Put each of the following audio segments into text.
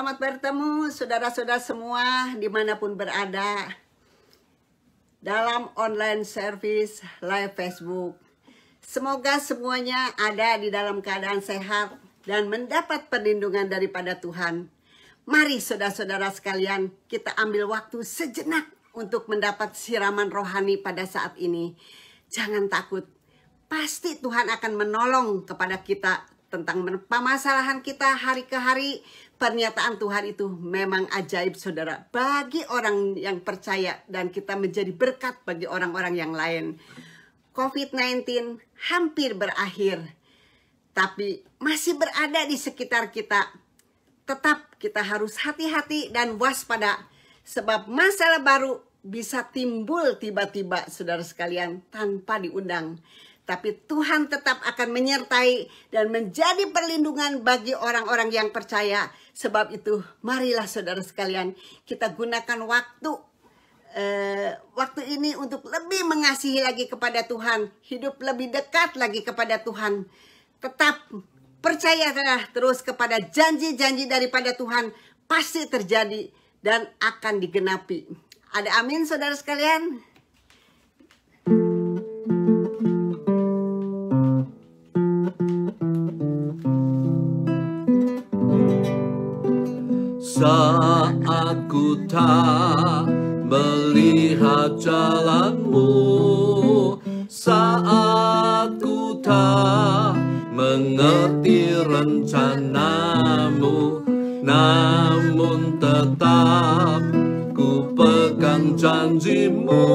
Selamat bertemu saudara-saudara semua dimanapun berada dalam online service live Facebook. Semoga semuanya ada di dalam keadaan sehat dan mendapat perlindungan daripada Tuhan. Mari saudara-saudara sekalian, kita ambil waktu sejenak untuk mendapat siraman rohani pada saat ini. Jangan takut, pasti Tuhan akan menolong kepada kita tentang permasalahan kita hari ke hari. Pernyataan Tuhan itu memang ajaib, saudara, bagi orang yang percaya, dan kita menjadi berkat bagi orang-orang yang lain. COVID-19 hampir berakhir, tapi masih berada di sekitar kita. Tetap kita harus hati-hati dan waspada, sebab masalah baru bisa timbul tiba-tiba, saudara sekalian, tanpa diundang. Tapi Tuhan tetap akan menyertai dan menjadi perlindungan bagi orang-orang yang percaya. Sebab itu, marilah saudara sekalian, kita gunakan waktu ini untuk lebih mengasihi lagi kepada Tuhan. Hidup lebih dekat lagi kepada Tuhan. Tetap percayalah terus kepada janji-janji daripada Tuhan. Pasti terjadi dan akan digenapi. Ada amin, saudara sekalian? Saat ku tak melihat jalanmu, saat ku tak mengerti rencanamu, namun tetap ku pegang janjimu.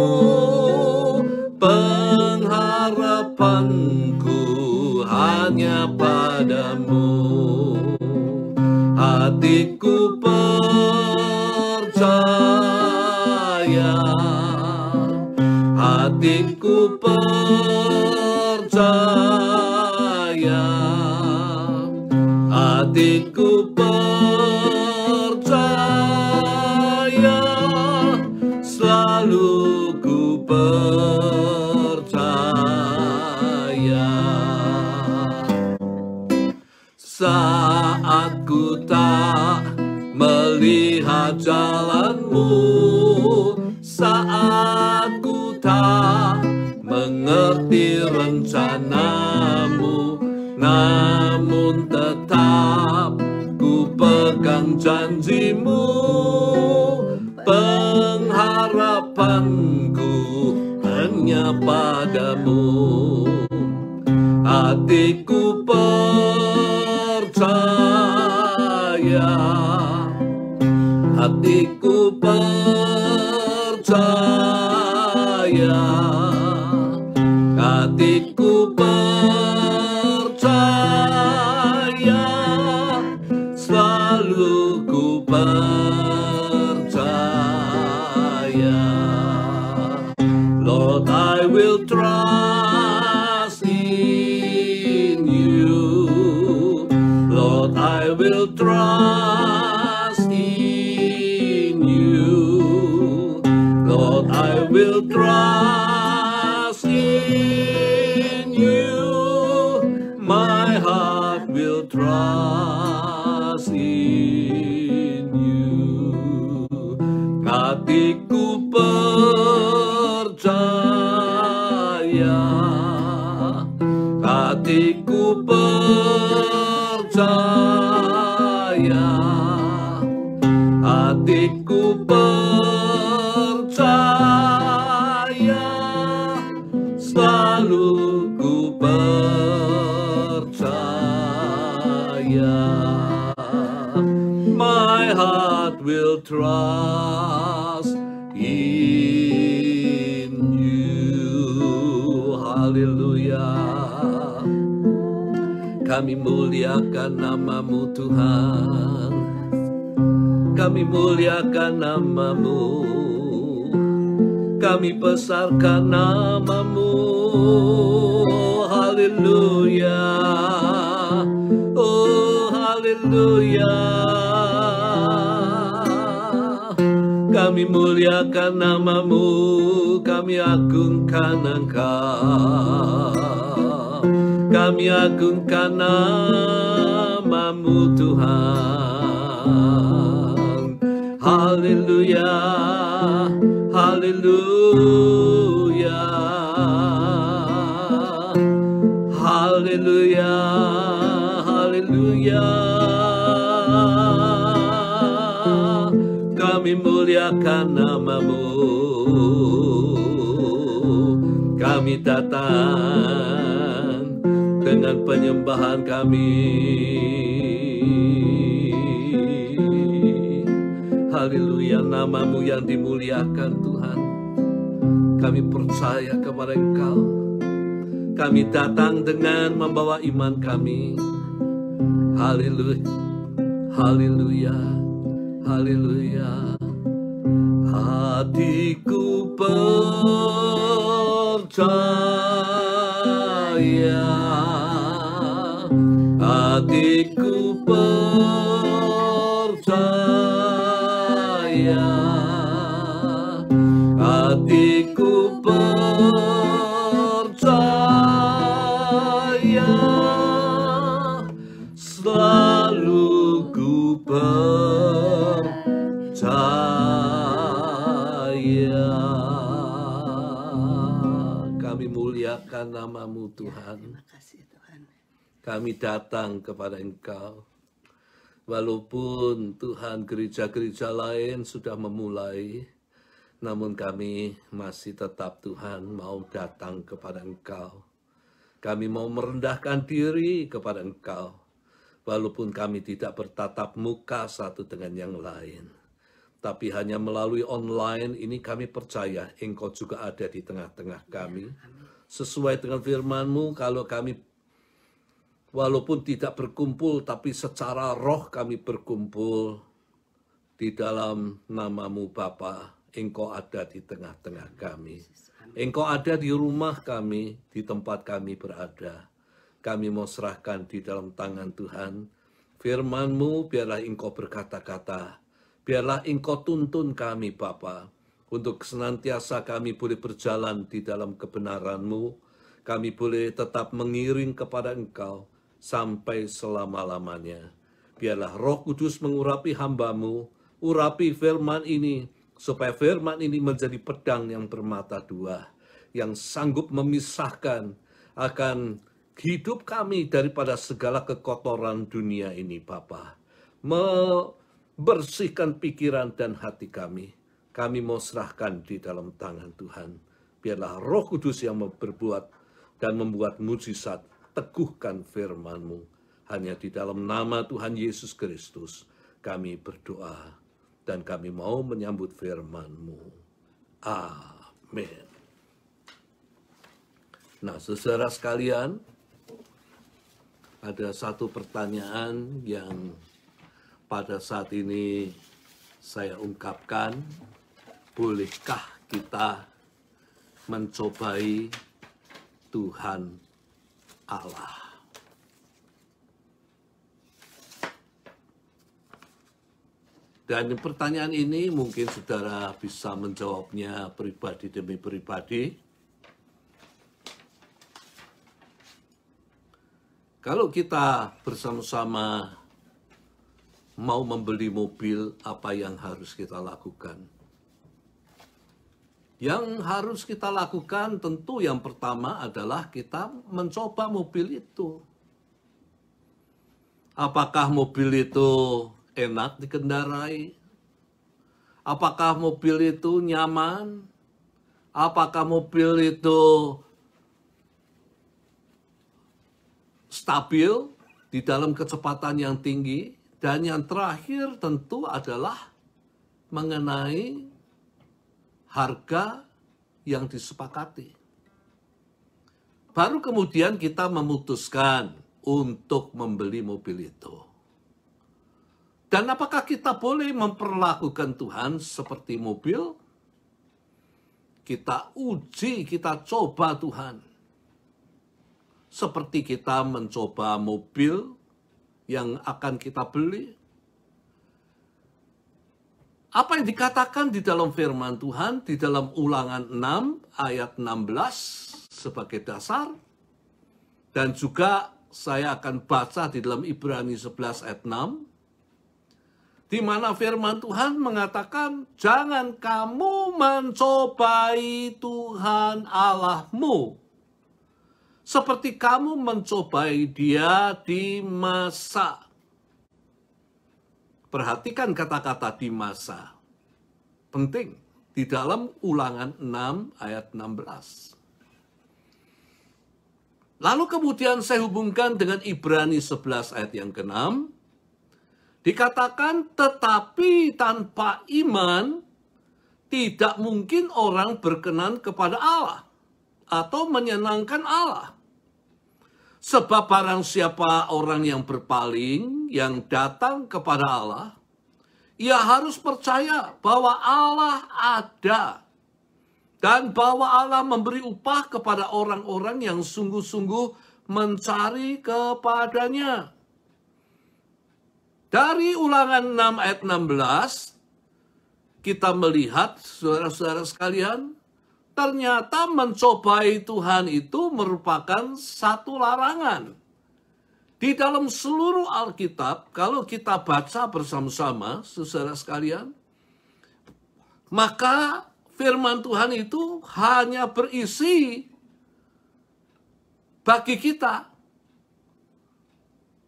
Pengharapanku hanya padamu. Hatiku percaya, hatiku percaya, hatiku percaya, selalu ku percaya. Saat ku tak melihat jalanmu, saat ku tak mengerti rencanamu, namun tetap ku pegang janjimu. Pengharapanku hanya padamu. Hatiku percaya, hatiku percaya, hatiku percaya, selalu ku percaya. Lord, I will trust in you. Lord, I will trust in you. Lord, I will trust in you. My heart will trust in you. Hatiku percaya, hatiku percaya, hatiku percaya, selalu ku percaya. My heart will trust in you. Haleluya. Kami muliakan nama-Mu Tuhan. Kami muliakan nama-Mu. Kami besarkan nama-Mu. Haleluya. Oh, haleluya. Kami muliakan nama-Mu. Kami agungkan Engkau. Kami agungkan nama-Mu Tuhan. Haleluya, haleluya, haleluya, haleluya. Kami muliakan nama-Mu, kami datang dengan penyembahan kami. Haleluya, nama-Mu yang dimuliakan Tuhan. Kami percaya kepada Engkau. Kami datang dengan membawa iman kami. Haleluya, haleluya, haleluya. Hatiku percaya, hatiku percaya, hatiku percaya, selalu ku percaya. Kami muliakan nama-Mu Tuhan. Terima kasih Tuhan. Kami datang kepada Engkau. Walaupun Tuhan gereja-gereja lain sudah memulai, namun kami masih tetap Tuhan mau datang kepada Engkau. Kami mau merendahkan diri kepada Engkau. Walaupun kami tidak bertatap muka satu dengan yang lain. Tapi hanya melalui online ini kami percaya Engkau juga ada di tengah-tengah kami. Sesuai dengan firman-Mu, kalau kami walaupun tidak berkumpul, tapi secara roh kami berkumpul di dalam nama-Mu Bapa. Engkau ada di tengah-tengah kami. Engkau ada di rumah kami, di tempat kami berada. Kami mau serahkan di dalam tangan Tuhan. Firman-Mu biarlah Engkau berkata-kata. Biarlah Engkau tuntun kami Bapa. Untuk senantiasa kami boleh berjalan di dalam kebenaran-Mu. Kami boleh tetap mengiring kepada Engkau sampai selama-lamanya. Biarlah Roh Kudus mengurapi hamba-Mu, urapi firman ini, supaya firman ini menjadi pedang yang bermata dua, yang sanggup memisahkan akan hidup kami daripada segala kekotoran dunia ini, Bapa. Membersihkan pikiran dan hati kami. Kami mau serahkan di dalam tangan Tuhan. Biarlah Roh Kudus yang berbuat dan membuat mujizat. Teguhkan firman-Mu. Hanya di dalam nama Tuhan Yesus Kristus kami berdoa. Dan kami mau menyambut firman-Mu. Amin. Nah, saudara sekalian, ada satu pertanyaan yang pada saat ini saya ungkapkan. Bolehkah kita mencobai Tuhan Allah? Dan pertanyaan ini mungkin saudara bisa menjawabnya pribadi demi pribadi. Kalau kita bersama-sama mau membeli mobil, apa yang harus kita lakukan? Yang harus kita lakukan tentu yang pertama adalah kita mencoba mobil itu. Apakah mobil itu enak dikendarai? Apakah mobil itu nyaman? Apakah mobil itu stabil di dalam kecepatan yang tinggi? Dan yang terakhir tentu adalah mengenai harga yang disepakati. Baru kemudian kita memutuskan untuk membeli mobil itu. Dan apakah kita boleh memperlakukan Tuhan seperti mobil? Kita uji, kita coba Tuhan. Seperti kita mencoba mobil yang akan kita beli. Apa yang dikatakan di dalam firman Tuhan, di dalam Ulangan 6 ayat 16 sebagai dasar. Dan juga saya akan baca di dalam Ibrani 11 ayat 6. di mana firman Tuhan mengatakan, jangan kamu mencobai Tuhan Allahmu, seperti kamu mencobai Dia di masa. Perhatikan kata-kata di masa. Penting, di dalam Ulangan 6 ayat 16. Lalu kemudian saya hubungkan dengan Ibrani 11 ayat yang ke-6. Dikatakan, tetapi tanpa iman, tidak mungkin orang berkenan kepada Allah atau menyenangkan Allah. Sebab barang siapa orang yang berpaling, yang datang kepada Allah, ia harus percaya bahwa Allah ada. Dan bahwa Allah memberi upah kepada orang-orang yang sungguh-sungguh mencari kepadanya. Dari Ulangan 6 ayat 16, kita melihat, saudara-saudara sekalian, ternyata mencobai Tuhan itu merupakan satu larangan. Di dalam seluruh Alkitab, kalau kita baca bersama-sama, saudara sekalian, maka firman Tuhan itu hanya berisi bagi kita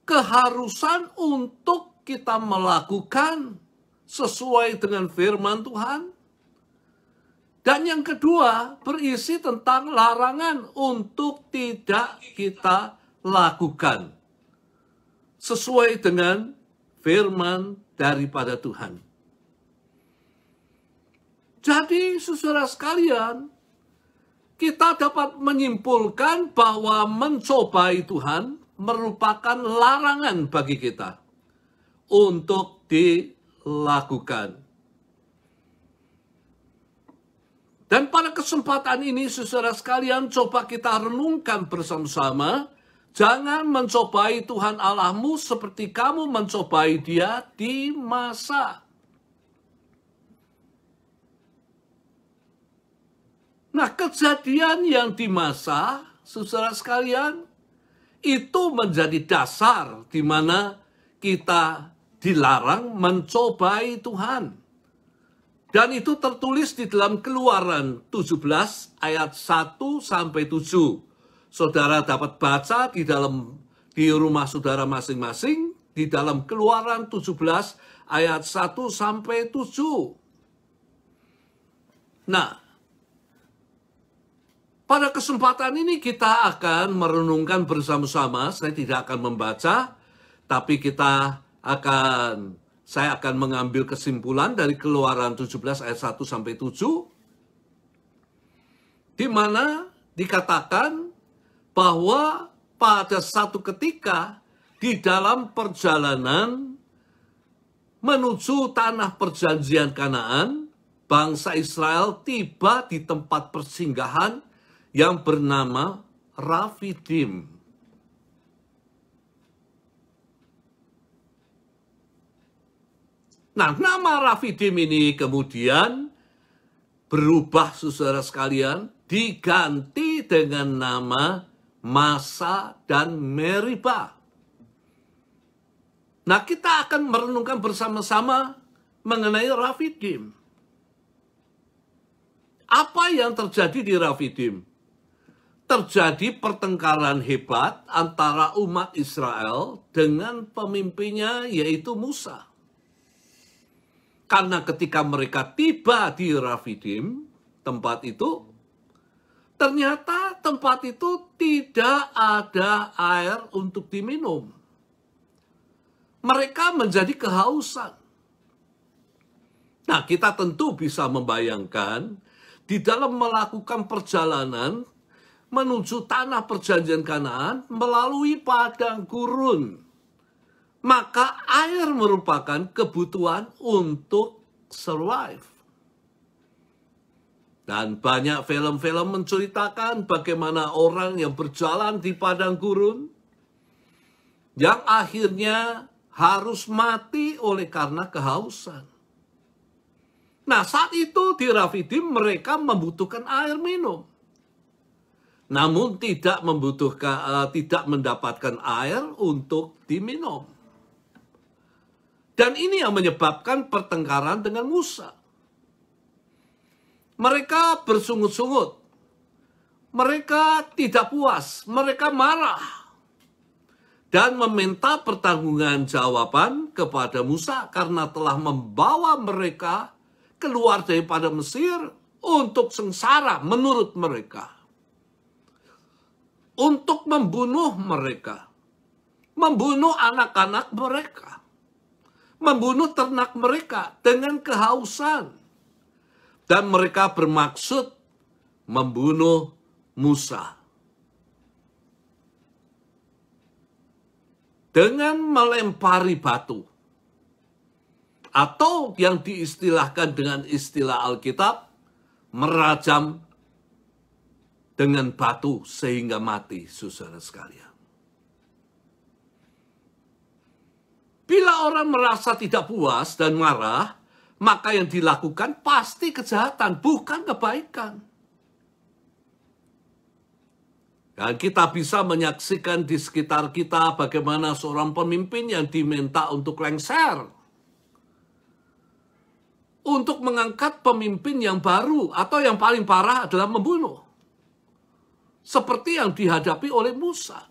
keharusan untuk kita melakukan sesuai dengan firman Tuhan. Dan yang kedua, berisi tentang larangan untuk tidak kita lakukan sesuai dengan firman daripada Tuhan. Jadi, saudara sekalian, kita dapat menyimpulkan bahwa mencobai Tuhan merupakan larangan bagi kita untuk dilakukan. Dan pada kesempatan ini, saudara sekalian, coba kita renungkan bersama-sama, jangan mencobai Tuhan Allahmu seperti kamu mencobai Dia di masa. Nah, kejadian yang di masa, saudara sekalian, itu menjadi dasar di mana kita dilarang mencobai Tuhan. Dan itu tertulis di dalam Keluaran 17 ayat 1 sampai 7. Saudara dapat baca di rumah saudara masing-masing di dalam Keluaran 17 ayat 1 sampai 7. Nah, pada kesempatan ini kita akan merenungkan bersama-sama. Saya tidak akan membaca, tapi saya akan mengambil kesimpulan dari Keluaran 17 ayat 1 sampai 7, di mana dikatakan bahwa pada satu ketika di dalam perjalanan menuju tanah perjanjian Kanaan, bangsa Israel tiba di tempat persinggahan yang bernama Rafidim. Nah, nama Rafidim ini kemudian berubah, saudara sekalian, diganti dengan nama Masa dan Meribah. Nah, kita akan merenungkan bersama-sama mengenai Rafidim. Apa yang terjadi di Rafidim? Terjadi pertengkaran hebat antara umat Israel dengan pemimpinnya, yaitu Musa. Karena ketika mereka tiba di Rafidim, tempat itu, ternyata tempat itu tidak ada air untuk diminum. Mereka menjadi kehausan. Nah, kita tentu bisa membayangkan, di dalam melakukan perjalanan menuju tanah perjanjian Kanaan melalui padang gurun, maka air merupakan kebutuhan untuk survive. Dan banyak film-film menceritakan bagaimana orang yang berjalan di padang gurun yang akhirnya harus mati oleh karena kehausan. Nah, saat itu di Rafidim mereka membutuhkan air minum. Namun tidak mendapatkan air untuk diminum. Dan ini yang menyebabkan pertengkaran dengan Musa. Mereka bersungut-sungut. Mereka tidak puas. Mereka marah. Dan meminta pertanggungjawaban kepada Musa karena telah membawa mereka keluar daripada Mesir untuk sengsara menurut mereka. Untuk membunuh mereka. Membunuh anak-anak mereka. Membunuh ternak mereka dengan kehausan. Dan mereka bermaksud membunuh Musa. Dengan melempari batu. Atau yang diistilahkan dengan istilah Alkitab, merajam dengan batu sehingga mati, saudara sekalian. Bila orang merasa tidak puas dan marah, maka yang dilakukan pasti kejahatan, bukan kebaikan. Dan kita bisa menyaksikan di sekitar kita bagaimana seorang pemimpin yang diminta untuk lengser. Untuk mengangkat pemimpin yang baru atau yang paling parah adalah membunuh. Seperti yang dihadapi oleh Musa.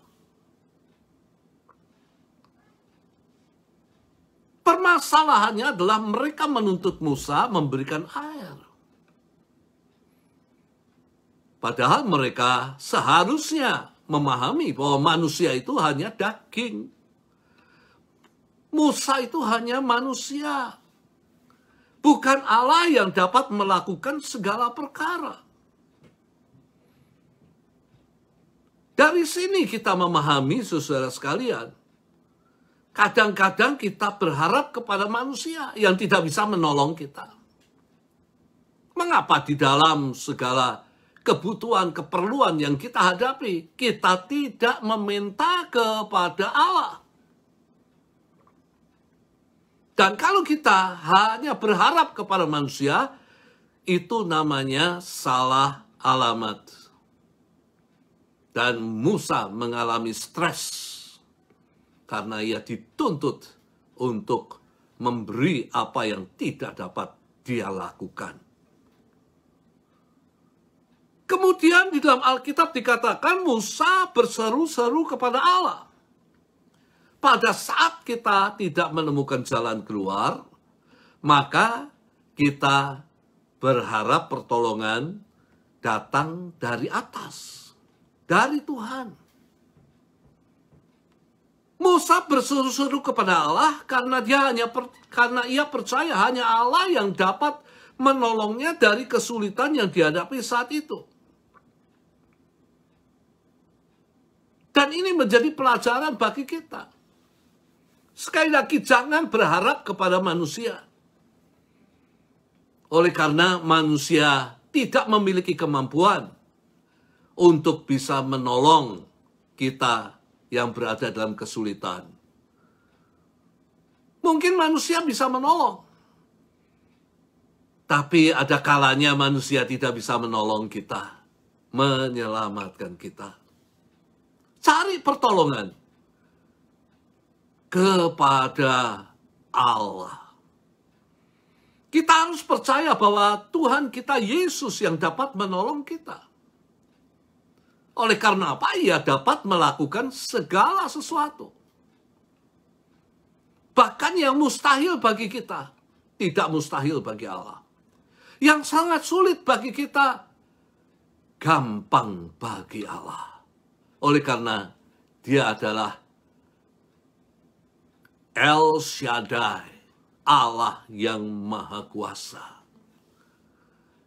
Permasalahannya adalah mereka menuntut Musa memberikan air. Padahal mereka seharusnya memahami bahwa manusia itu hanya daging. Musa itu hanya manusia. Bukan Allah yang dapat melakukan segala perkara. Dari sini kita memahami, saudara sekalian, kadang-kadang kita berharap kepada manusia yang tidak bisa menolong kita. Mengapa di dalam segala kebutuhan, keperluan yang kita hadapi, kita tidak meminta kepada Allah? Dan kalau kita hanya berharap kepada manusia, itu namanya salah alamat. Dan Musa mengalami stres. Karena ia dituntut untuk memberi apa yang tidak dapat dia lakukan. Kemudian di dalam Alkitab dikatakan Musa berseru-seru kepada Allah. Pada saat kita tidak menemukan jalan keluar, maka kita berharap pertolongan datang dari atas, dari Tuhan. Musa berseru-seru kepada Allah karena ia percaya hanya Allah yang dapat menolongnya dari kesulitan yang dihadapi saat itu. Dan ini menjadi pelajaran bagi kita. Sekali lagi, jangan berharap kepada manusia. Oleh karena manusia tidak memiliki kemampuan untuk bisa menolong kita yang berada dalam kesulitan. Mungkin manusia bisa menolong. Tapi ada kalanya manusia tidak bisa menolong kita. Menyelamatkan kita. Cari pertolongan kepada Allah. Kita harus percaya bahwa Tuhan kita Yesus yang dapat menolong kita. Oleh karena apa? Ia dapat melakukan segala sesuatu. Bahkan yang mustahil bagi kita, tidak mustahil bagi Allah. Yang sangat sulit bagi kita, gampang bagi Allah. Oleh karena dia adalah El Shaddai, Allah yang Maha Kuasa,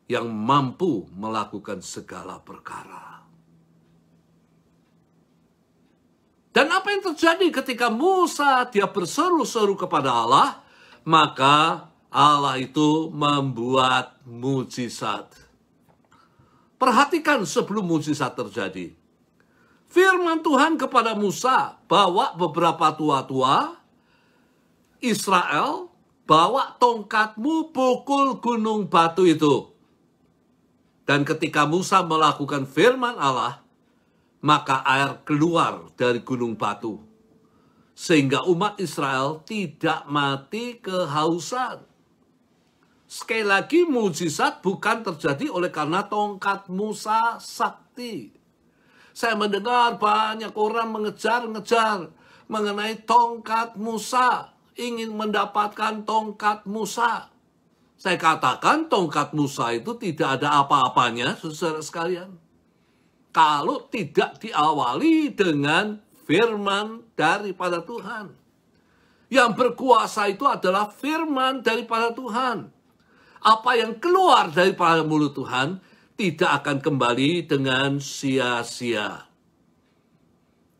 yang mampu melakukan segala perkara. Dan apa yang terjadi ketika Musa dia berseru-seru kepada Allah, maka Allah itu membuat mujizat. Perhatikan sebelum mujizat terjadi. Firman Tuhan kepada Musa, bawa beberapa tua-tua Israel, bawa tongkatmu, pukul gunung batu itu. Dan ketika Musa melakukan firman Allah, maka air keluar dari gunung batu. sehingga umat Israel tidak mati kehausan. Sekali lagi, mujizat bukan terjadi oleh karena tongkat Musa sakti. Saya mendengar banyak orang mengejar-ngejar mengenai tongkat Musa, ingin mendapatkan tongkat Musa. Saya katakan tongkat Musa itu tidak ada apa-apanya, saudara sekalian, kalau tidak diawali dengan firman daripada Tuhan. Yang berkuasa itu adalah firman daripada Tuhan. Apa yang keluar daripada mulut Tuhan tidak akan kembali dengan sia-sia.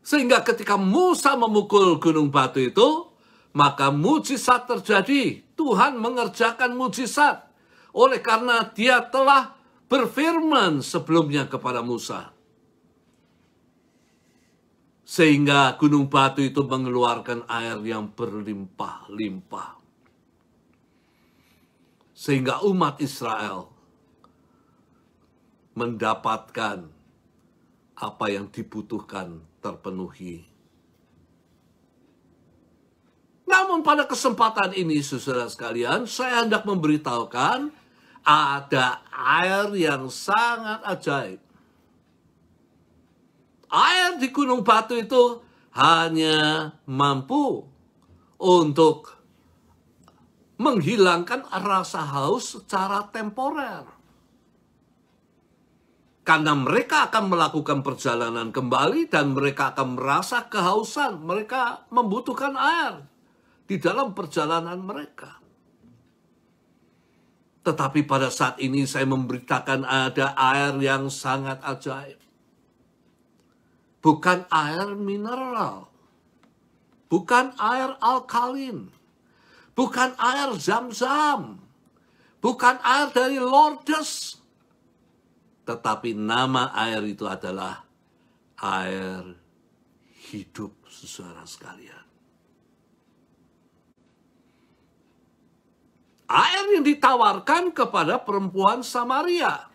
Sehingga ketika Musa memukul gunung batu itu, maka mujizat terjadi. Tuhan mengerjakan mujizat. Oleh karena dia telah berfirman sebelumnya kepada Musa. Sehingga gunung batu itu mengeluarkan air yang berlimpah-limpah. Sehingga umat Israel mendapatkan apa yang dibutuhkan terpenuhi. Namun pada kesempatan ini, saudara sekalian, saya hendak memberitahukan ada air yang sangat ajaib. Air di gunung batu itu hanya mampu untuk menghilangkan rasa haus secara temporer. Karena mereka akan melakukan perjalanan kembali dan mereka akan merasa kehausan. Mereka membutuhkan air di dalam perjalanan mereka. Tetapi pada saat ini saya memberitakan ada air yang sangat ajaib. Bukan air mineral. Bukan air alkalin. Bukan air zam-zam. Bukan air dari Lourdes. Tetapi nama air itu adalah air hidup, saudara sekalian. Air yang ditawarkan kepada perempuan Samaria.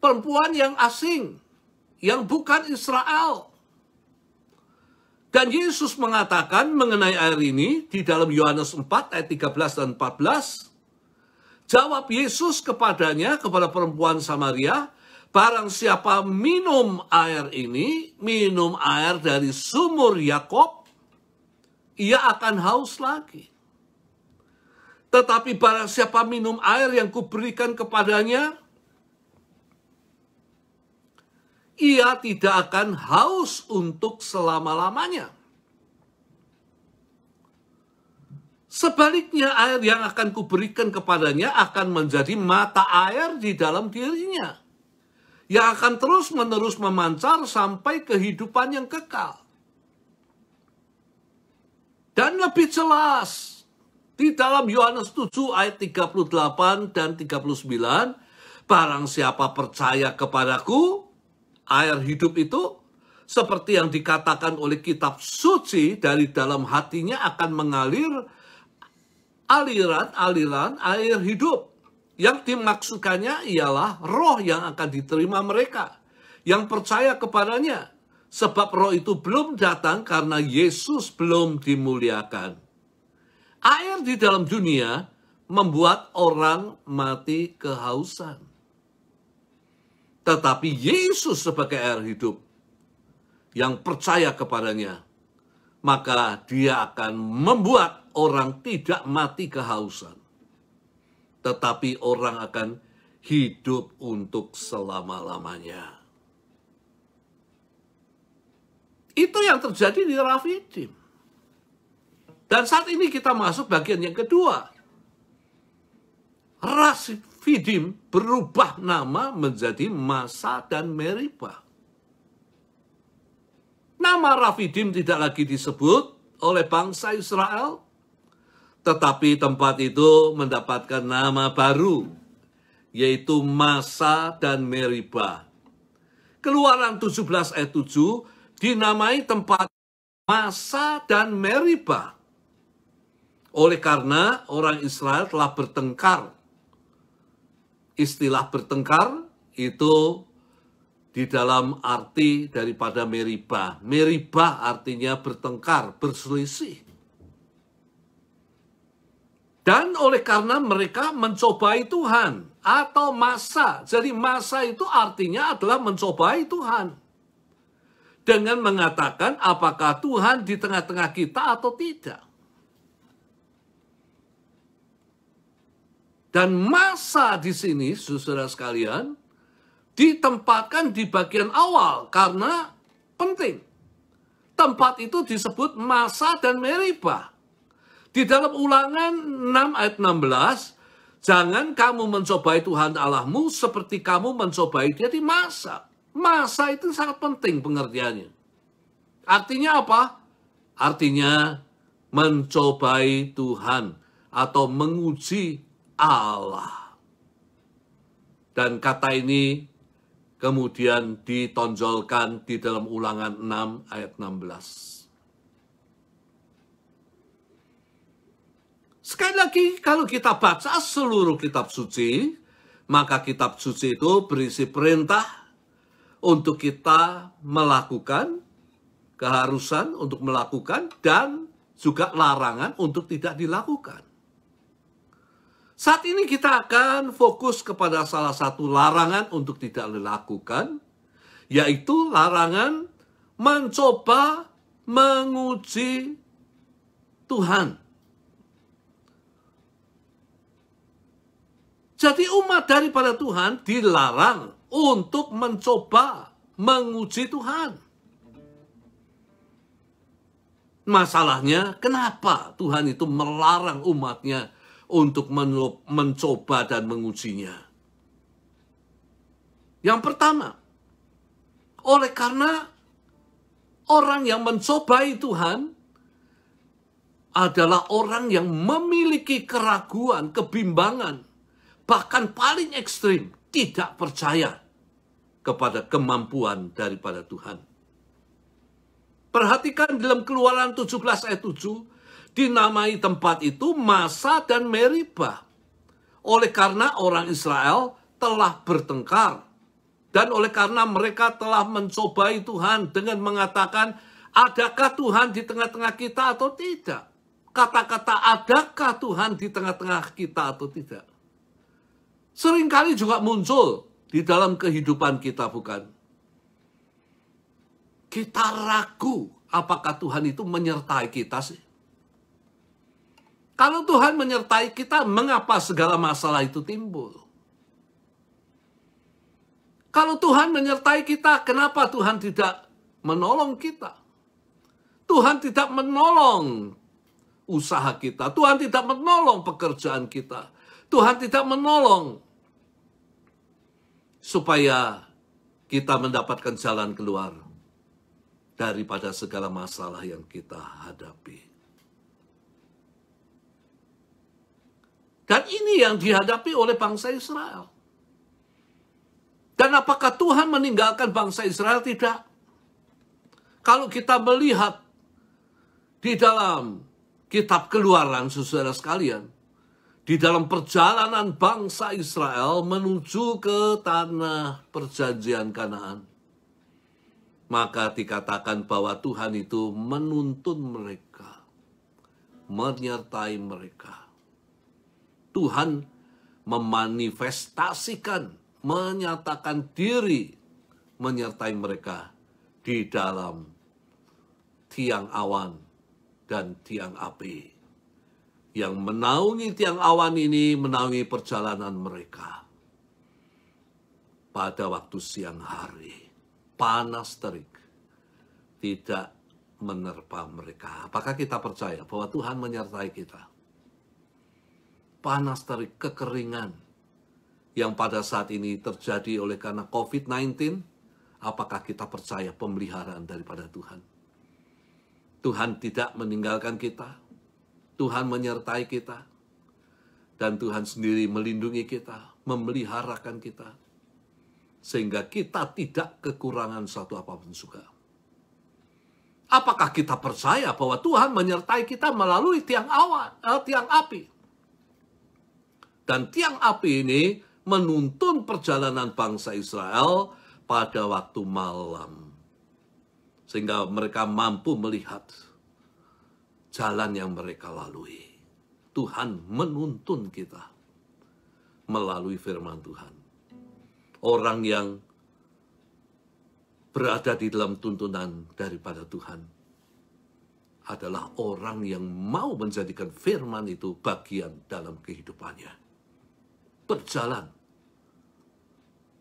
Perempuan yang asing. Yang bukan Israel. Dan Yesus mengatakan mengenai air ini di dalam Yohanes 4 ayat 13 dan 14. Jawab Yesus kepadanya, kepada perempuan Samaria, barang siapa minum air ini, minum air dari sumur Yakob, ia akan haus lagi. Tetapi barang siapa minum air yang kuberikan kepadanya, ia tidak akan haus untuk selama-lamanya. Sebaliknya air yang akan kuberikan kepadanya akan menjadi mata air di dalam dirinya. Yang akan terus-menerus memancar sampai kehidupan yang kekal. Dan lebih jelas, di dalam Yohanes 7 ayat 38 dan 39, barang siapa percaya kepadaku, air hidup itu, seperti yang dikatakan oleh kitab suci, dari dalam hatinya akan mengalir aliran-aliran air hidup. Yang dimaksudkannya ialah roh yang akan diterima mereka yang percaya kepadanya. Sebab roh itu belum datang karena Yesus belum dimuliakan. Air di dalam dunia membuat orang mati kehausan. Tetapi Yesus sebagai air hidup yang percaya kepadanya, maka dia akan membuat orang tidak mati kehausan. Tetapi orang akan hidup untuk selama-lamanya. Itu yang terjadi di Rafidim. Dan saat ini kita masuk bagian yang kedua. Rafidim berubah nama menjadi Massa dan Meribah. Nama Rafidim tidak lagi disebut oleh bangsa Israel, tetapi tempat itu mendapatkan nama baru, yaitu Massa dan Meribah. Keluaran 17 ayat 7 dinamai tempat Massa dan Meribah. Oleh karena orang Israel telah bertengkar. Istilah bertengkar itu di dalam arti daripada meribah. Meribah artinya bertengkar, berselisih. Dan oleh karena mereka mencobai Tuhan atau masa. Jadi masa itu artinya adalah mencobai Tuhan. Dengan mengatakan apakah Tuhan di tengah-tengah kita atau tidak. Dan masa di sini, saudara sekalian, ditempatkan di bagian awal karena penting. Tempat itu disebut masa dan meribah. Di dalam Ulangan 6 ayat 16, jangan kamu mencobai Tuhan Allahmu seperti kamu mencobai dia di masa. Masa itu sangat penting pengertiannya. Artinya apa? Artinya mencobai Tuhan atau menguji Allah. Dan kata ini kemudian ditonjolkan di dalam Ulangan 6 ayat 16. Sekali lagi, kalau kita baca seluruh kitab suci, maka kitab suci itu berisi perintah untuk kita melakukan, keharusan untuk melakukan, dan juga larangan untuk tidak dilakukan. Saat ini kita akan fokus kepada salah satu larangan untuk tidak dilakukan, yaitu larangan mencoba menguji Tuhan. Jadi umat daripada Tuhan dilarang untuk mencoba menguji Tuhan. Masalahnya, kenapa Tuhan itu melarang umatnya untuk mencoba dan mengujinya? Yang pertama, oleh karena orang yang mencobai Tuhan adalah orang yang memiliki keraguan, kebimbangan, bahkan paling ekstrim, tidak percaya kepada kemampuan daripada Tuhan. Perhatikan dalam Keluaran 17 ayat 7, dinamai tempat itu Masa dan Meribah. Oleh karena orang Israel telah bertengkar. Dan oleh karena mereka telah mencobai Tuhan dengan mengatakan, adakah Tuhan di tengah-tengah kita atau tidak? Kata-kata adakah Tuhan di tengah-tengah kita atau tidak? Seringkali juga muncul di dalam kehidupan kita, bukan? Kita ragu apakah Tuhan itu menyertai kita sih? Kalau Tuhan menyertai kita, mengapa segala masalah itu timbul? Kalau Tuhan menyertai kita, kenapa Tuhan tidak menolong kita? Tuhan tidak menolong usaha kita. Tuhan tidak menolong pekerjaan kita. Tuhan tidak menolong supaya kita mendapatkan jalan keluar daripada segala masalah yang kita hadapi. Dan ini yang dihadapi oleh bangsa Israel. Dan apakah Tuhan meninggalkan bangsa Israel? Tidak. Kalau kita melihat di dalam kitab Keluaran, saudara sekalian, di dalam perjalanan bangsa Israel menuju ke tanah perjanjian Kanaan, maka dikatakan bahwa Tuhan itu menuntun mereka, menyertai mereka. Tuhan memanifestasikan, menyatakan diri, menyertai mereka di dalam tiang awan dan tiang api. Yang menaungi tiang awan ini menaungi perjalanan mereka. Pada waktu siang hari, panas terik, tidak menerpa mereka. Apakah kita percaya bahwa Tuhan menyertai kita? Panas terik, kekeringan yang pada saat ini terjadi oleh karena COVID-19, apakah kita percaya pemeliharaan daripada Tuhan? Tuhan tidak meninggalkan kita. Tuhan menyertai kita. Dan Tuhan sendiri melindungi kita, memeliharakan kita. Sehingga kita tidak kekurangan satu apapun juga. Apakah kita percaya bahwa Tuhan menyertai kita melalui tiang api? Dan tiang api ini menuntun perjalanan bangsa Israel pada waktu malam, sehingga mereka mampu melihat jalan yang mereka lalui. Tuhan menuntun kita melalui firman Tuhan. Orang yang berada di dalam tuntunan daripada Tuhan adalah orang yang mau menjadikan firman itu bagian dalam kehidupannya. Berjalan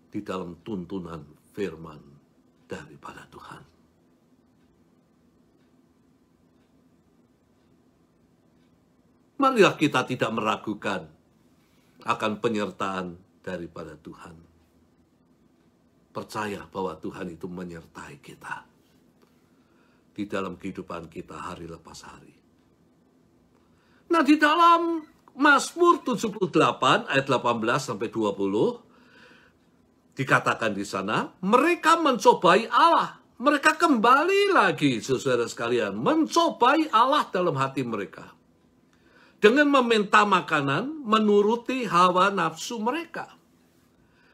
di dalam tuntunan firman daripada Tuhan. Marilah kita tidak meragukan akan penyertaan daripada Tuhan. Percaya bahwa Tuhan itu menyertai kita di dalam kehidupan kita hari lepas hari. Nah, di dalam Mazmur 78 ayat 18 sampai 20 dikatakan di sana, mereka mencobai Allah. Mereka kembali lagi, saudara sekalian, mencobai Allah dalam hati mereka dengan meminta makanan menuruti hawa nafsu mereka.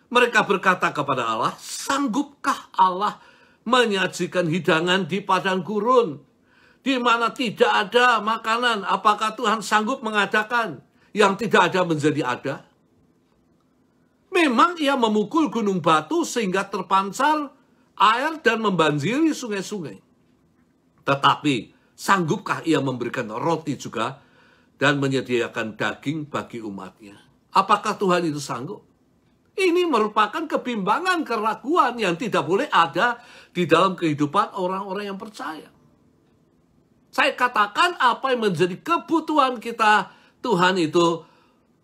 Mereka berkata kepada Allah, sanggupkah Allah menyajikan hidangan di padang gurun, di mana tidak ada makanan? Apakah Tuhan sanggup mengadakan yang tidak ada menjadi ada? Memang ia memukul gunung batu sehingga terpancar air dan membanjiri sungai-sungai. Tetapi sanggupkah ia memberikan roti juga dan menyediakan daging bagi umatnya? Apakah Tuhan itu sanggup? Ini merupakan kebimbangan, keraguan yang tidak boleh ada di dalam kehidupan orang-orang yang percaya. Saya katakan apa yang menjadi kebutuhan kita, Tuhan itu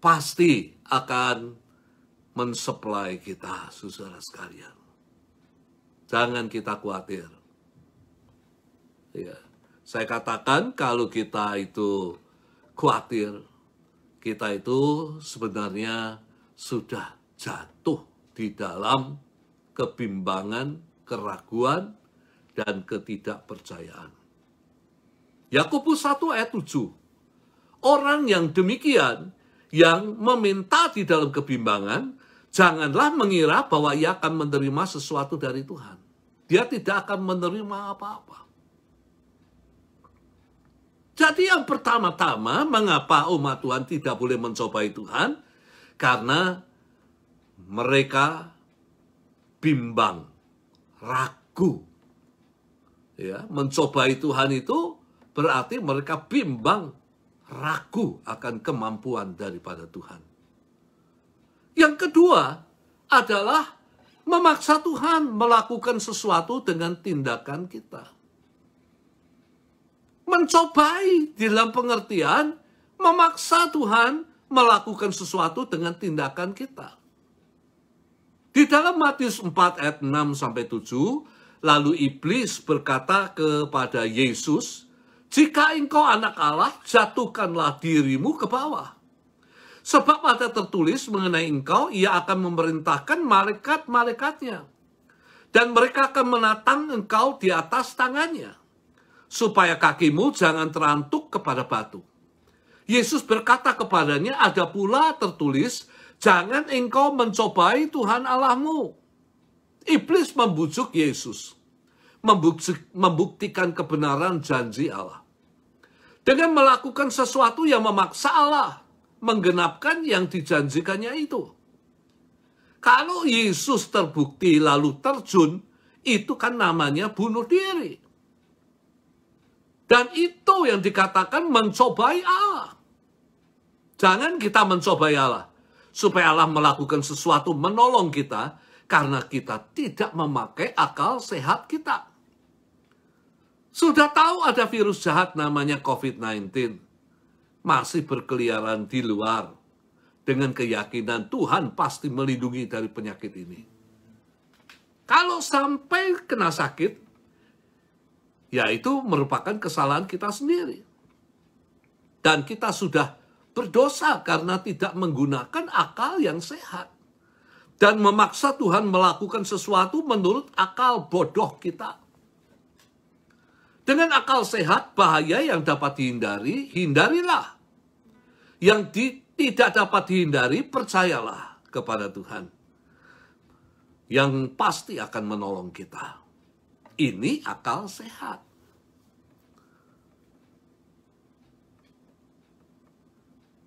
pasti akan mensuplai kita, saudara sekalian. Jangan kita khawatir. Ya, saya katakan kalau kita itu khawatir, kita itu sebenarnya sudah jatuh di dalam kebimbangan, keraguan, dan ketidakpercayaan. Yakobus 1 ayat 7. Orang yang demikian, yang meminta di dalam kebimbangan, janganlah mengira bahwa ia akan menerima sesuatu dari Tuhan. Dia tidak akan menerima apa-apa. Jadi yang pertama-tama, mengapa umat Tuhan tidak boleh mencobai Tuhan? Karena mereka bimbang, ragu. Ya, mencobai Tuhan itu berarti mereka bimbang, ragu akan kemampuan daripada Tuhan. Yang kedua adalah memaksa Tuhan melakukan sesuatu dengan tindakan kita. Mencobai dalam pengertian memaksa Tuhan melakukan sesuatu dengan tindakan kita. Di dalam Matius 4 ayat 6-7, lalu iblis berkata kepada Yesus, jika engkau anak Allah, jatuhkanlah dirimu ke bawah. Sebab ada tertulis mengenai engkau, ia akan memerintahkan malaikat-malaikatnya. Dan mereka akan menatang engkau di atas tangannya, supaya kakimu jangan terantuk kepada batu. Yesus berkata kepadanya, ada pula tertulis, jangan engkau mencobai Tuhan Allahmu. Iblis membujuk Yesus, membuktikan kebenaran janji Allah. Dengan melakukan sesuatu yang memaksa Allah, menggenapkan yang dijanjikannya itu. Kalau Yesus terbukti lalu terjun, itu kan namanya bunuh diri. Dan itu yang dikatakan mencobai Allah. Jangan kita mencobai Allah, supaya Allah melakukan sesuatu menolong kita, karena kita tidak memakai akal sehat kita. Sudah tahu ada virus jahat namanya COVID-19. Masih berkeliaran di luar. Dengan keyakinan Tuhan pasti melindungi dari penyakit ini. Kalau sampai kena sakit, ya itu merupakan kesalahan kita sendiri. Dan kita sudah berdosa karena tidak menggunakan akal yang sehat. Dan memaksa Tuhan melakukan sesuatu menurut akal bodoh kita. Dengan akal sehat, bahaya yang dapat dihindari, hindarilah. Yang tidak dapat dihindari, percayalah kepada Tuhan. yang pasti akan menolong kita. Ini akal sehat.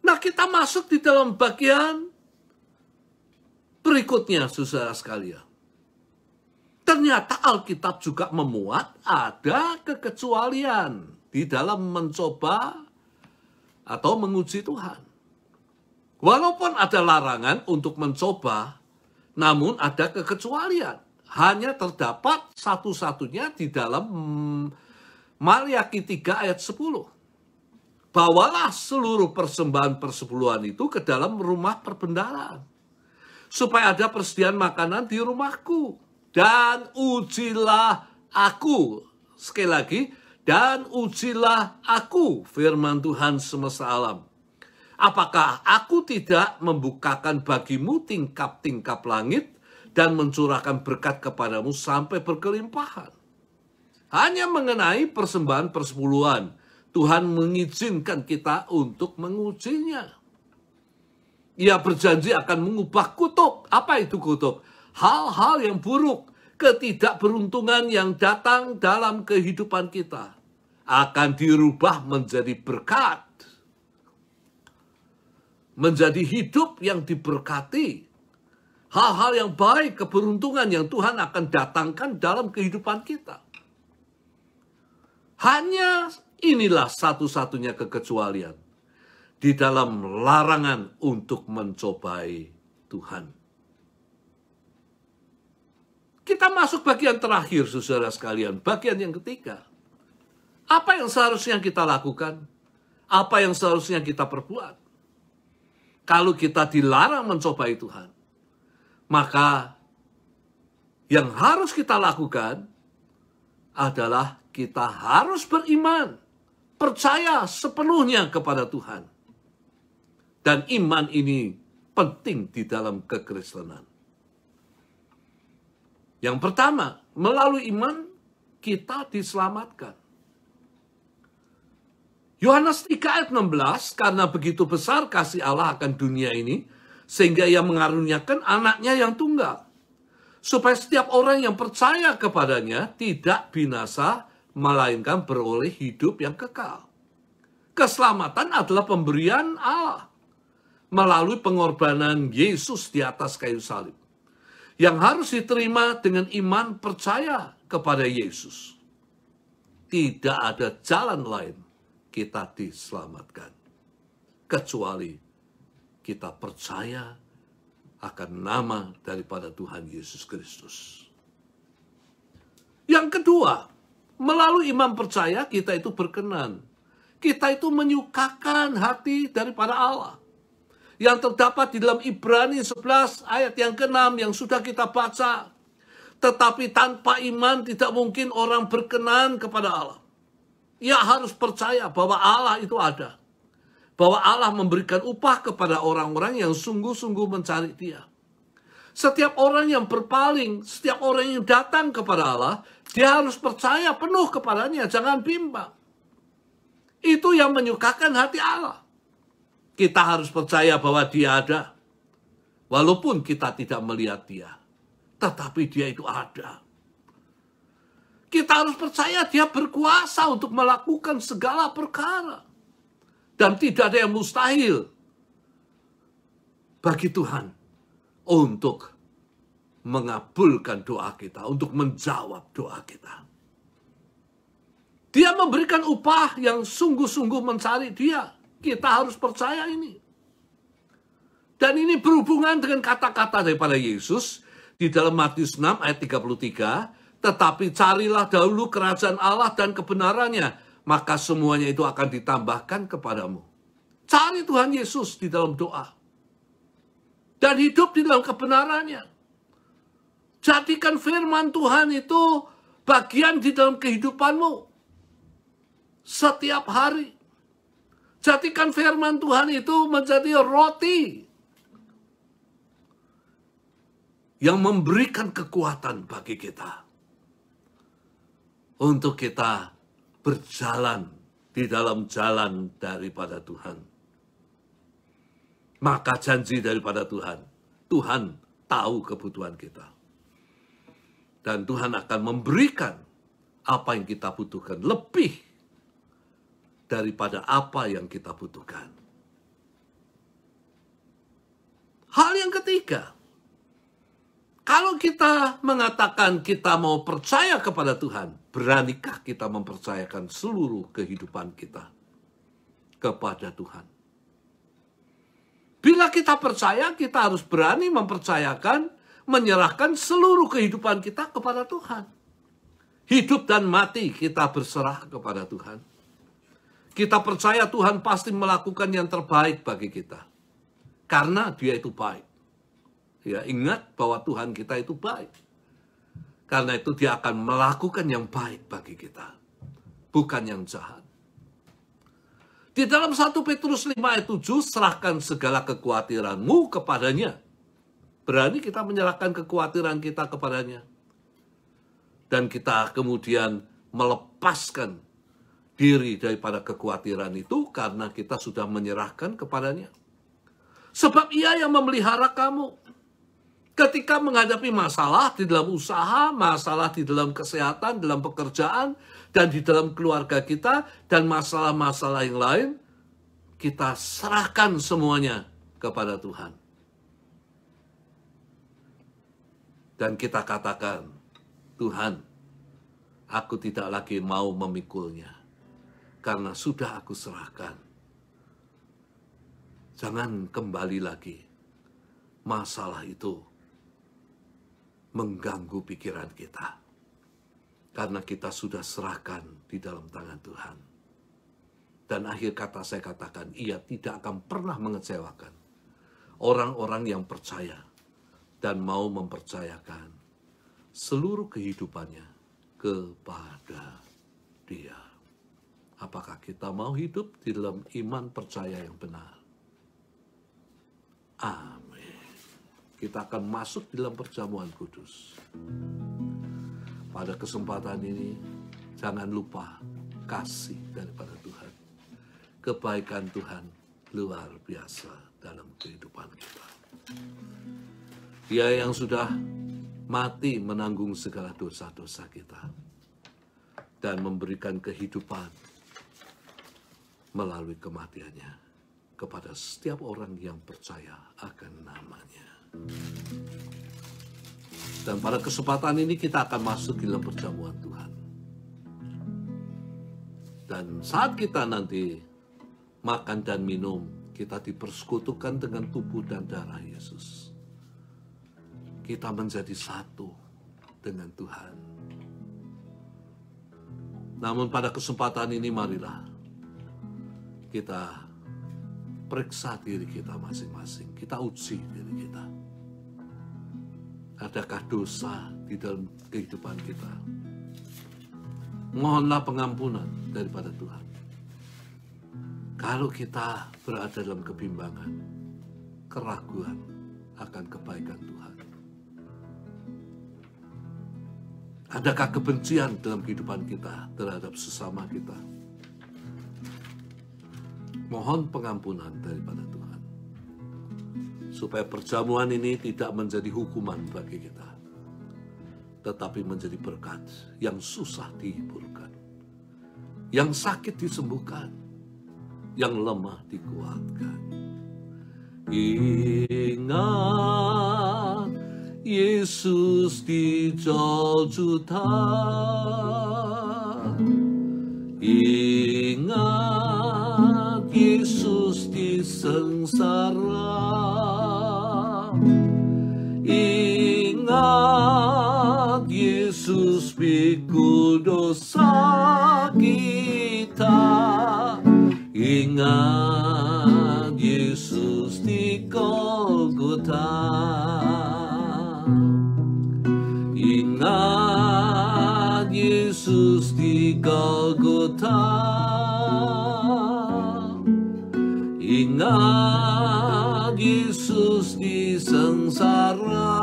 Nah, kita masuk di dalam bagian berikutnya, saudara sekalian. Ternyata Alkitab juga memuat ada kekecualian di dalam mencoba atau menguji Tuhan. Walaupun ada larangan untuk mencoba, namun ada kekecualian. Hanya terdapat satu-satunya di dalam Maliaki 3 ayat 10. Bawalah seluruh persembahan persepuluhan itu ke dalam rumah perbendaharaan, supaya ada persediaan makanan di rumahku. Dan ujilah aku. Sekali lagi, dan ujilah aku, firman Tuhan semesta alam. Apakah aku tidak membukakan bagimu tingkap-tingkap langit dan mencurahkan berkat kepadamu sampai berkelimpahan? Hanya mengenai persembahan persepuluhan, Tuhan mengizinkan kita untuk mengujinya. Ia berjanji akan mengubah kutub. Apa itu kutub? Hal-hal yang buruk, ketidakberuntungan yang datang dalam kehidupan kita akan dirubah menjadi berkat. Menjadi hidup yang diberkati. Hal-hal yang baik, keberuntungan yang Tuhan akan datangkan dalam kehidupan kita. Hanya inilah satu-satunya kekecualian di dalam larangan untuk mencobai Tuhan. Kita masuk bagian terakhir, saudara sekalian, bagian yang ketiga. Apa yang seharusnya kita lakukan? Apa yang seharusnya kita perbuat? Kalau kita dilarang mencobai Tuhan, maka yang harus kita lakukan adalah kita harus beriman, percaya sepenuhnya kepada Tuhan. Dan iman ini penting di dalam kekristenan. Yang pertama, melalui iman kita diselamatkan. Yohanes 3 ayat 16, karena begitu besar kasih Allah akan dunia ini, sehingga ia mengaruniakan anaknya yang tunggal, supaya setiap orang yang percaya kepadanya tidak binasa, melainkan beroleh hidup yang kekal. Keselamatan adalah pemberian Allah melalui pengorbanan Yesus di atas kayu salib, yang harus diterima dengan iman percaya kepada Yesus. Tidak ada jalan lain kita diselamatkan, kecuali kita percaya akan nama daripada Tuhan Yesus Kristus. Yang kedua, melalui iman percaya kita itu berkenan. Kita itu menyukakan hati daripada Allah. Yang terdapat di dalam Ibrani 11 ayat yang ke-6 yang sudah kita baca. Tetapi tanpa iman tidak mungkin orang berkenan kepada Allah. Ia harus percaya bahwa Allah itu ada. Bahwa Allah memberikan upah kepada orang-orang yang sungguh-sungguh mencari Dia. Setiap orang yang berpaling, setiap orang yang datang kepada Allah, dia harus percaya penuh kepadanya, jangan bimbang. Itu yang menyukakan hati Allah. Kita harus percaya bahwa Dia ada. Walaupun kita tidak melihat Dia, tetapi Dia itu ada. Kita harus percaya Dia berkuasa untuk melakukan segala perkara. Dan tidak ada yang mustahil bagi Tuhan untuk mengabulkan doa kita, untuk menjawab doa kita. Dia memberikan upah yang sungguh-sungguh mencari Dia. Kita harus percaya ini. Dan ini berhubungan dengan kata-kata daripada Yesus di dalam Matius 6 ayat 33. Tetapi carilah dahulu kerajaan Allah dan kebenarannya, maka semuanya itu akan ditambahkan kepadamu. Cari Tuhan Yesus di dalam doa. Dan hidup di dalam kebenarannya. Jadikan firman Tuhan itu bagian di dalam kehidupanmu. Setiap hari. Jadikan firman Tuhan itu menjadi roti. Yang memberikan kekuatan bagi kita. Untuk kita berjalan di dalam jalan daripada Tuhan. Maka janji daripada Tuhan. Tuhan tahu kebutuhan kita. Dan Tuhan akan memberikan apa yang kita butuhkan, lebih daripada apa yang kita butuhkan. Hal yang ketiga, kalau kita mengatakan kita mau percaya kepada Tuhan, beranikah kita mempercayakan seluruh kehidupan kita kepada Tuhan? Bila kita percaya, kita harus berani mempercayakan, menyerahkan seluruh kehidupan kita kepada Tuhan. Hidup dan mati kita berserah kepada Tuhan. Kita percaya Tuhan pasti melakukan yang terbaik bagi kita. Karena Dia itu baik. Ya, ingat bahwa Tuhan kita itu baik. Karena itu Dia akan melakukan yang baik bagi kita. Bukan yang jahat. Di dalam 1 Petrus 5 ayat 7, serahkan segala kekhawatiranmu kepadanya. Berani kita menyerahkan kekhawatiran kita kepadanya. Dan kita kemudian melepaskan diri daripada kekhawatiran itu karena kita sudah menyerahkan kepadanya. Sebab Ia yang memelihara kamu. Ketika menghadapi masalah di dalam usaha, masalah di dalam kesehatan, dalam pekerjaan, dan di dalam keluarga kita, dan masalah-masalah yang lain, kita serahkan semuanya kepada Tuhan. Dan kita katakan, Tuhan, aku tidak lagi mau memikulnya, karena sudah aku serahkan. Jangan kembali lagi masalah itu mengganggu pikiran kita. Karena kita sudah serahkan di dalam tangan Tuhan. Dan akhir kata saya katakan, Ia tidak akan pernah mengecewakan orang-orang yang percaya dan mau mempercayakan seluruh kehidupannya kepada Dia. Apakah kita mau hidup di dalam iman percaya yang benar? Amin. Kita akan masuk di dalam perjamuan kudus. Pada kesempatan ini, jangan lupa kasih daripada Tuhan. Kebaikan Tuhan luar biasa dalam kehidupan kita. Dia yang sudah mati menanggung segala dosa-dosa kita. Dan memberikan kehidupan melalui kematiannya kepada setiap orang yang percaya akan namanya. Dan pada kesempatan ini kita akan masuk di dalam perjamuan Tuhan. Dan saat kita nanti makan dan minum, kita dipersekutukan dengan tubuh dan darah Yesus. Kita menjadi satu dengan Tuhan. Namun pada kesempatan ini marilah kita periksa diri kita masing-masing. Kita uji diri kita. Adakah dosa di dalam kehidupan kita? Mohonlah pengampunan daripada Tuhan. Kalau kita berada dalam kebimbangan, keraguan akan kebaikan Tuhan. Adakah kebencian dalam kehidupan kita terhadap sesama kita? Mohon pengampunan daripada Tuhan. Supaya perjamuan ini tidak menjadi hukuman bagi kita. Tetapi menjadi berkat yang susah dihiburkan. Yang sakit disembuhkan. Yang lemah dikuatkan. Ingat Yesus dijual juta. Ingat Yesus disengsara. Ingat Yesus pikul dosa kita. Ingat Yesus di Golgota. Ingat Yesus di Golgota. Ingat Yesus disengsara.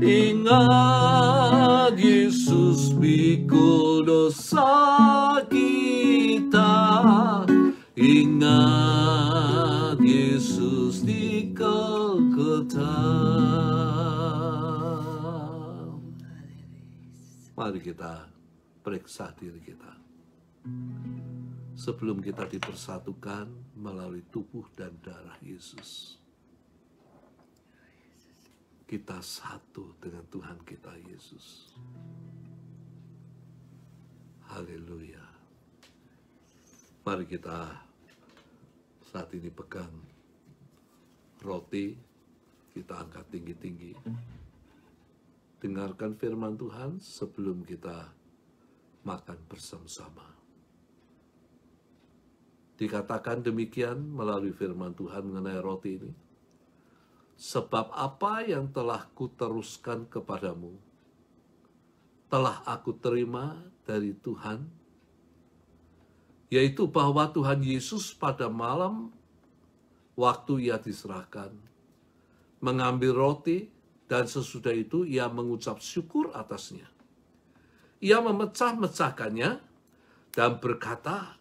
Ingat Yesus pikul dosa kita. Ingat Yesus di Golgota. Mari kita periksa diri kita. Sebelum kita dipersatukan melalui tubuh dan darah Yesus. Kita satu dengan Tuhan kita Yesus. Haleluya. Mari kita saat ini pegang roti, kita angkat tinggi-tinggi. Dengarkan firman Tuhan sebelum kita makan bersama-sama. Dikatakan demikian melalui firman Tuhan mengenai roti ini. Sebab apa yang telah kuteruskan kepadamu, telah aku terima dari Tuhan, yaitu bahwa Tuhan Yesus pada malam waktu ia diserahkan, mengambil roti dan sesudah itu ia mengucap syukur atasnya. Ia memecah-mecahkannya dan berkata,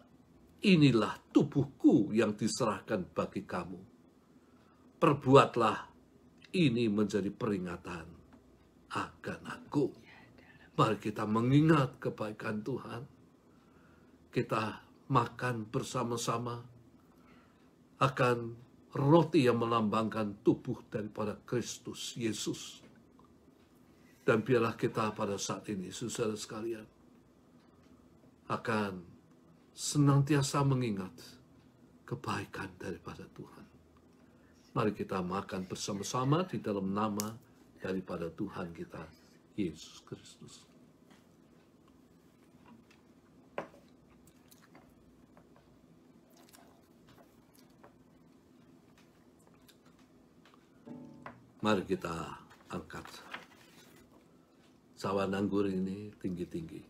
inilah tubuhku yang diserahkan bagi kamu. Perbuatlah ini menjadi peringatan akan aku. Mari kita mengingat kebaikan Tuhan. Kita makan bersama-sama akan roti yang melambangkan tubuh daripada Kristus Yesus. Dan biarlah kita pada saat ini, saudara sekalian, akan senantiasa mengingat kebaikan daripada Tuhan. Mari kita makan bersama-sama di dalam nama daripada Tuhan kita, Yesus Kristus. Mari kita angkat cawan anggur ini tinggi-tinggi.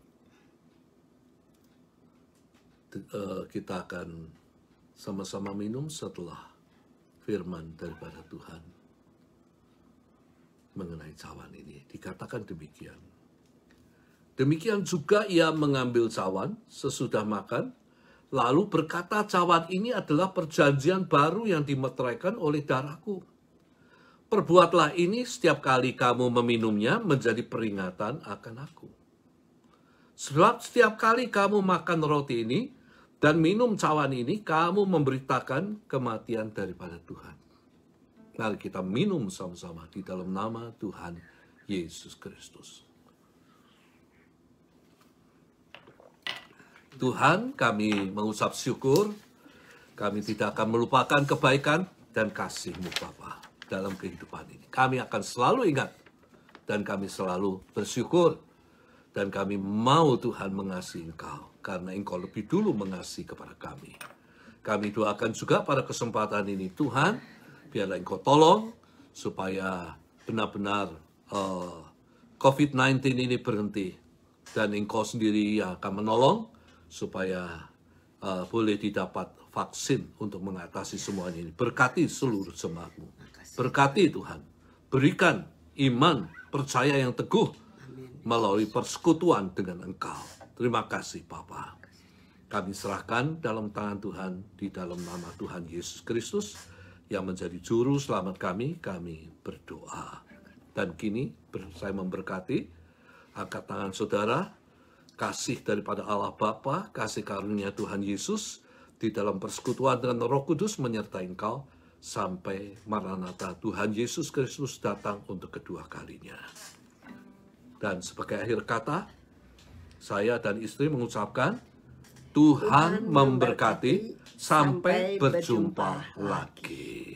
Kita akan sama-sama minum setelah firman daripada Tuhan mengenai cawan ini. Dikatakan demikian. Demikian juga ia mengambil cawan sesudah makan, lalu berkata, cawan ini adalah perjanjian baru yang dimeteraikan oleh darahku. Perbuatlah ini setiap kali kamu meminumnya menjadi peringatan akan aku. Sebab setiap kali kamu makan roti ini dan minum cawan ini, kamu memberitakan kematian daripada Tuhan. Mari kita minum sama-sama di dalam nama Tuhan Yesus Kristus. Tuhan, kami mengucap syukur. Kami tidak akan melupakan kebaikan dan kasih-Mu Bapa dalam kehidupan ini. Kami akan selalu ingat dan kami selalu bersyukur. Dan kami mau Tuhan mengasihi Engkau, karena Engkau lebih dulu mengasihi kepada kami. Kami doakan juga pada kesempatan ini, Tuhan, biarlah Engkau tolong, supaya benar-benar COVID-19 ini berhenti. Dan Engkau sendiri yang akan menolong, supaya boleh didapat vaksin untuk mengatasi semua ini. Berkati seluruh jemaat-Mu. Berkati Tuhan, berikan iman, percaya yang teguh, melalui persekutuan dengan Engkau. Terima kasih Bapa. Kami serahkan dalam tangan Tuhan di dalam nama Tuhan Yesus Kristus yang menjadi juru selamat kami berdoa. Dan kini saya memberkati, angkat tangan saudara, kasih daripada Allah Bapa, kasih karunia Tuhan Yesus di dalam persekutuan dengan Roh Kudus menyertai engkau sampai Maranatha Tuhan Yesus Kristus datang untuk kedua kalinya. Dan sebagai akhir kata, saya dan istri mengucapkan, Tuhan memberkati sampai berjumpa lagi.